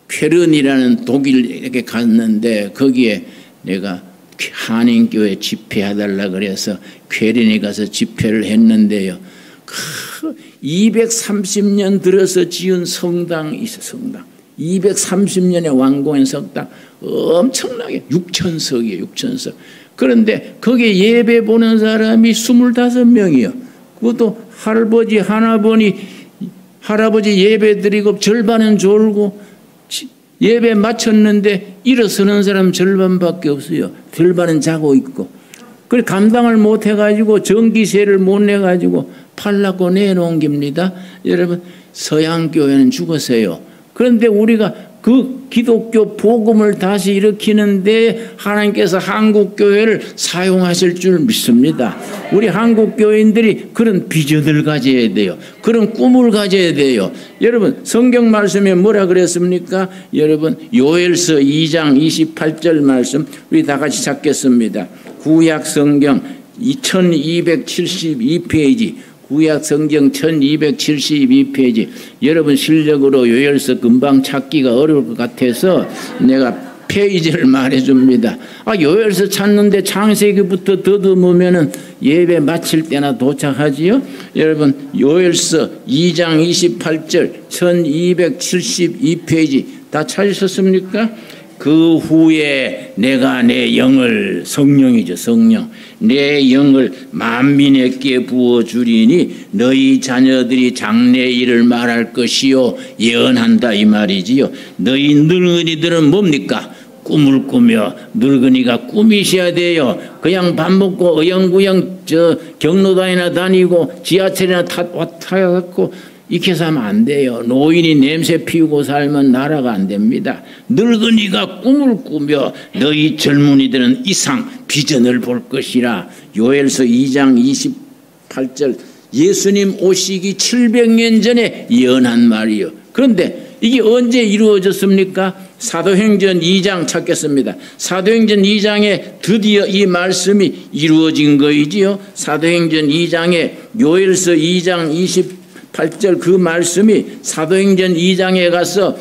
쾰른이라는 독일에 갔는데 거기에 내가 한인교회 집회해달라 그래서 쾰른에 가서 집회를 했는데요. 230년 들어서 지은 성당이 있어. 성당 230년에 완공한 성당 엄청나게 6,000석이에요. 6,000석. 그런데 거기에 예배 보는 사람이 25명이요. 그것도 할아버지 예배 드리고 절반은 졸고 예배 마쳤는데 일어서는 사람 절반밖에 없어요. 절반은 자고 있고. 그래 감당을 못 해가지고 전기세를 못 내가지고 팔라고 내놓은 겁니다. 여러분, 서양 교회는 죽었어요. 그런데 우리가 그 기독교 복음을 다시 일으키는데 하나님께서 한국 교회를 사용하실 줄 믿습니다. 우리 한국 교인들이 그런 비전을 가져야 돼요. 그런 꿈을 가져야 돼요. 여러분, 성경 말씀에 뭐라 그랬습니까? 여러분, 요엘서 2장 28절 말씀 우리 다 같이 찾겠습니다. 구약 성경 2272페이지 구약 성경 1272페이지. 여러분 실력으로 요엘서 금방 찾기가 어려울 것 같아서 내가 페이지를 말해줍니다. 요엘서 찾는데 창세기부터 더듬으면은 예배 마칠 때나 도착하지요. 여러분, 요엘서 2장 28절 1272페이지 다 찾으셨습니까? 그 후에 내가 내 영을, 성령이죠, 성령. 내 영을 만민에게 부어주리니 너희 자녀들이 장래 일을 말할 것이요 예언한다 이 말이지요. 너희 늙은이들은 뭡니까? 꿈을 꾸며. 늙은이가 꿈이셔야 돼요. 그냥 밥 먹고 어영부영 경로당이나 다니고 지하철이나 타고 이렇게 해서 하면 안 돼요. 노인이 냄새 피우고 살면 나라가 안 됩니다. 늙은이가 꿈을 꾸며 너희 젊은이들은 이상 비전을 볼 것이라. 요엘서 2장 28절 예수님 오시기 700년 전에 예언한 말이요. 그런데 이게 언제 이루어졌습니까? 사도행전 2장 찾겠습니다. 사도행전 2장에 드디어 이 말씀이 이루어진 거이지요. 사도행전 2장에 요엘서 2장 28절 그 말씀이 사도행전 2장에 가서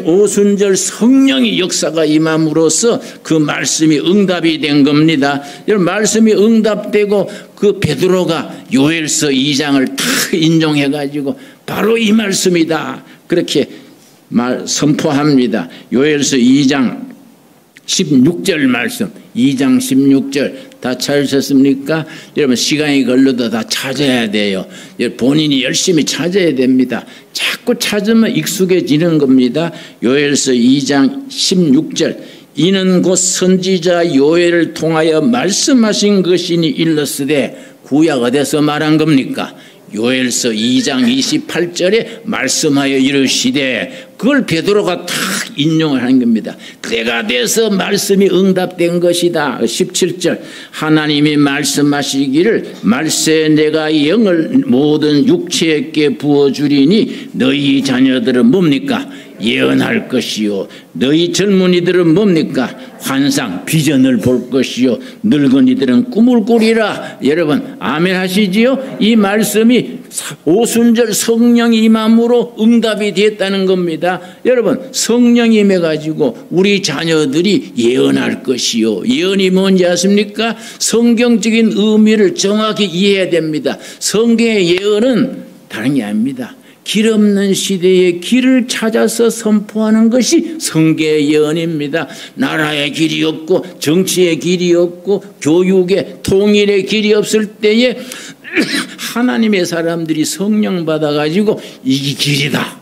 오순절 성령의 역사가 임함으로써 그 말씀이 응답이 된 겁니다. 여러분, 말씀이 응답되고 그 베드로가 요엘서 2장을 다 인용해가지고 바로 이 말씀이다 그렇게 선포합니다. 요엘서 2장 16절 말씀, 2장 16절 다 찾으셨습니까? 여러분, 시간이 걸려도 다 찾아야 돼요. 본인이 열심히 찾아야 됩니다. 자꾸 찾으면 익숙해지는 겁니다. 요엘서 2장 16절 이는 곧 선지자 요엘을 통하여 말씀하신 것이니 일렀으되 구약 어디서 말한 겁니까? 요엘서 2장 28절에 말씀하여 이르시되 그걸 베드로가 다 인용을 하는 겁니다. 때가 돼서 말씀이 응답된 것이다. 17절 하나님이 말씀하시기를 말세 내가 영을 모든 육체에게 부어주리니 너희 자녀들은 뭡니까? 예언할 것이요 너희 젊은이들은 뭡니까? 환상 비전을 볼 것이요 늙은이들은 꿈을 꾸리라. 여러분 아멘 하시지요? 이 말씀이 오순절 성령이 임함으로 응답이 됐다는 겁니다. 여러분 성령이 임해가지고 우리 자녀들이 예언할 것이요. 예언이 뭔지 아십니까? 성경적인 의미를 정확히 이해해야 됩니다. 성경의 예언은 다른 게 아닙니다. 길 없는 시대에 길을 찾아서 선포하는 것이 성경의 예언입니다. 나라의 길이 없고 정치의 길이 없고 교육의 통일의 길이 없을 때에 하나님의 사람들이 성령 받아가지고 이 길이다.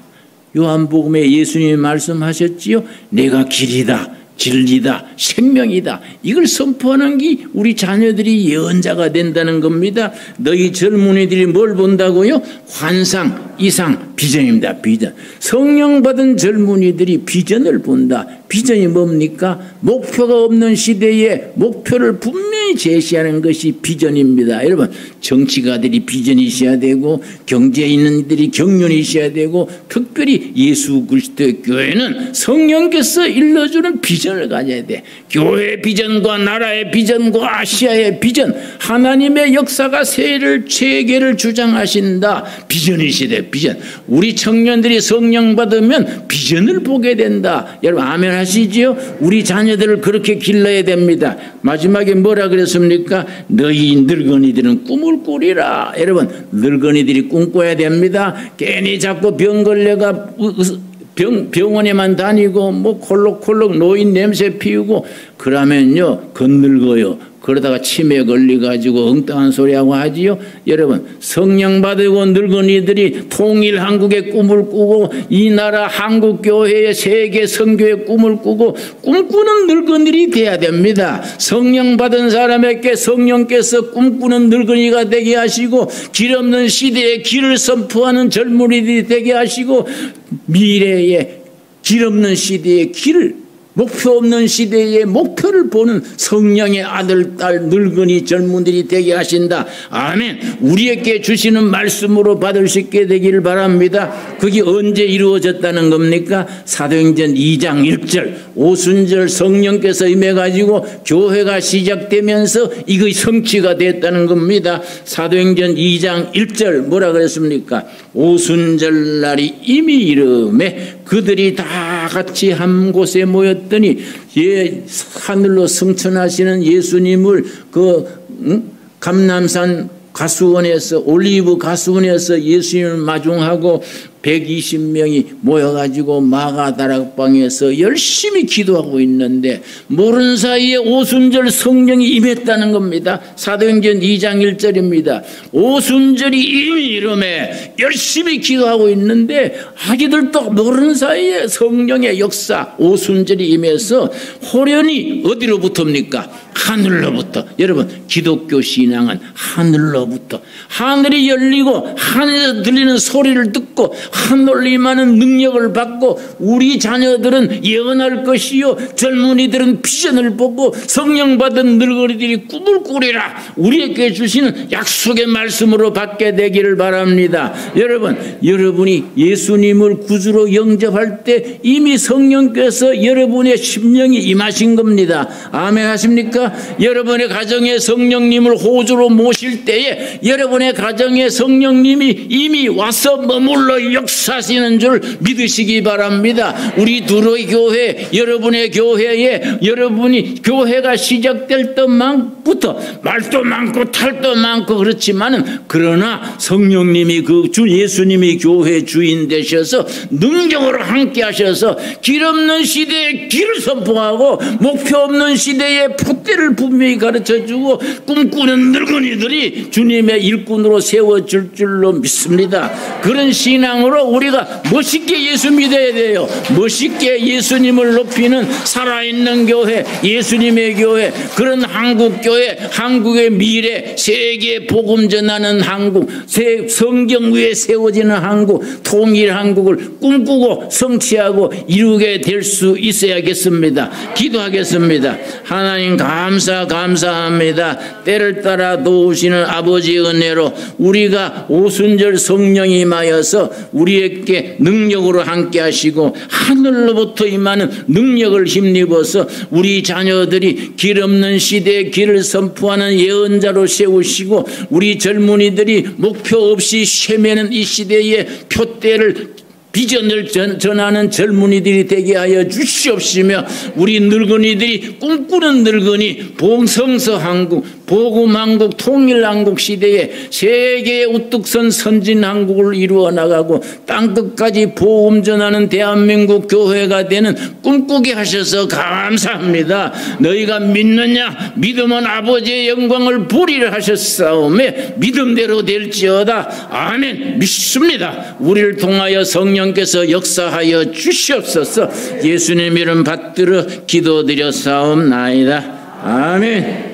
요한복음에 예수님이 말씀하셨지요. 내가 길이다. 진리다, 생명이다. 이걸 선포하는 게 우리 자녀들이 예언자가 된다는 겁니다. 너희 젊은이들이 뭘 본다고요? 환상, 이상, 비전입니다. 비전. 성령 받은 젊은이들이 비전을 본다. 비전이 뭡니까? 목표가 없는 시대에 목표를 분명히 제시하는 것이 비전입니다. 여러분, 정치가들이 비전이 있어야 되고, 경제에 있는 이들이 경륜이 있어야 되고, 특별히 예수 그리스도의 교회는 성령께서 일러주는 비전을 가져야 돼. 교회의 비전과 나라의 비전과 아시아의 비전, 하나님의 역사가 세계를 주장하신다. 비전이 있어야 돼. 비전. 우리 청년들이 성령 받으면 비전을 보게 된다. 여러분 아멘 하시지요? 우리 자녀들을 그렇게 길러야 됩니다. 마지막에 뭐라 그랬습니까? 너희 늙은이들은 꿈을 꾸리라. 여러분 늙은이들이 꿈꿔야 됩니다. 괜히 자꾸 병 걸려가 병원에만 다니고 뭐 콜록콜록 노인 냄새 피우고 그러면요 건늙어요. 그러다가 치매에 걸려가지고 엉뚱한 소리하고 하지요. 여러분 성령 받고 늙은이들이 통일 한국의 꿈을 꾸고 이 나라 한국교회의 세계 선교의 꿈을 꾸고 꿈꾸는 늙은이들이 돼야 됩니다. 성령 받은 사람에게 성령께서 꿈꾸는 늙은이가 되게 하시고 길 없는 시대에 길을 선포하는 젊은이들이 되게 하시고 미래의 길 없는 시대의 길을 목표 없는 시대에 목표를 보는 성령의 아들, 딸, 늙은이 젊은이들이 되게 하신다. 아멘. 우리에게 주시는 말씀으로 받을 수 있게 되기를 바랍니다. 그게 언제 이루어졌다는 겁니까? 사도행전 2장 1절 오순절 성령께서 임해가지고 교회가 시작되면서 이거 성취가 됐다는 겁니다. 사도행전 2장 1절 뭐라 그랬습니까? 오순절 날이 이미 이름에 그들이 다 같이 한 곳에 모였더니 하늘로 승천하시는 예수님을 감람산 가수원에서 올리브 가수원에서 예수님을 마중하고 120명이 모여가지고 마가다락방에서 열심히 기도하고 있는데 모르는 사이에 오순절 성령이 임했다는 겁니다. 사도행전 2장 1절입니다. 오순절이 이미 이름에 열심히 기도하고 있는데 아기들도 모르는 사이에 성령의 역사 오순절이 임해서 호련히 어디로부터입니까? 하늘로부터. 여러분 기독교 신앙은 하늘로부터 하늘이 열리고 하늘에서 들리는 소리를 듣고 하늘로 임하는 능력을 받고 우리 자녀들은 예언할 것이요 젊은이들은 비전을 보고 성령 받은 늙은이들이 꿈을 꾸리라. 우리에게 주시는 약속의 말씀으로 받게 되기를 바랍니다. 여러분 여러분이 예수님을 구주로 영접할 때 이미 성령께서 여러분의 심령이 임하신 겁니다. 아멘 하십니까? 여러분의 가정에 성령님을 호주로 모실 때에 여러분의 가정에 성령님이 이미 와서 머물러 역사하시는 줄 믿으시기 바랍니다. 우리 두로이 교회 여러분의 교회에 여러분이 교회가 시작될 때만부터 말도 많고 탈도 많고 그렇지만은 그러나 성령님이 그 주 예수님이 교회 주인 되셔서 능력으로 함께 하셔서 길 없는 시대에 길을 선포하고 목표 없는 시대에 풋대를 분명히 가르쳐주고 꿈꾸는 늙은이들이 주님의 일꾼으로 세워줄 줄로 믿습니다. 그런 신앙으로 우리가 멋있게 예수 믿어야 돼요. 멋있게 예수님을 높이는 살아있는 교회 예수님의 교회 그런 한국교회 한국의 미래 세계 복음 전하는 한국 성경 위에 세워지는 한국 통일 한국을 꿈꾸고 성취하고 이루게 될 수 있어야겠습니다. 기도하겠습니다. 하나님 감사합니다. 때를 따라 도우시는 아버지의 은혜로 우리가 오순절 성령이 임하여서 우리에게 능력으로 함께 하시고 하늘로부터 임하는 능력을 힘입어서 우리 자녀들이 길 없는 시대에 길을 선포하는 예언자로 세우시고 우리 젊은이들이 목표 없이 헤매는 이 시대에 표대를 비전을 전하는 젊은이들이 되게 하여 주시옵시며 우리 늙은이들이 꿈꾸는 늙은이 봉성서 한국 복음한국 통일한국 시대에 세계에 우뚝 선 선진한국을 이루어 나가고 땅끝까지 복음 전하는 대한민국 교회가 되는 꿈꾸게 하셔서 감사합니다. 너희가 믿느냐? 믿으면 아버지의 영광을 보리라 하셨사오매 믿음대로 될지어다. 아멘. 믿습니다. 우리를 통하여 성령께서 역사하여 주시옵소서. 예수님 이름 받들어 기도드렸사옵나이다. 아멘.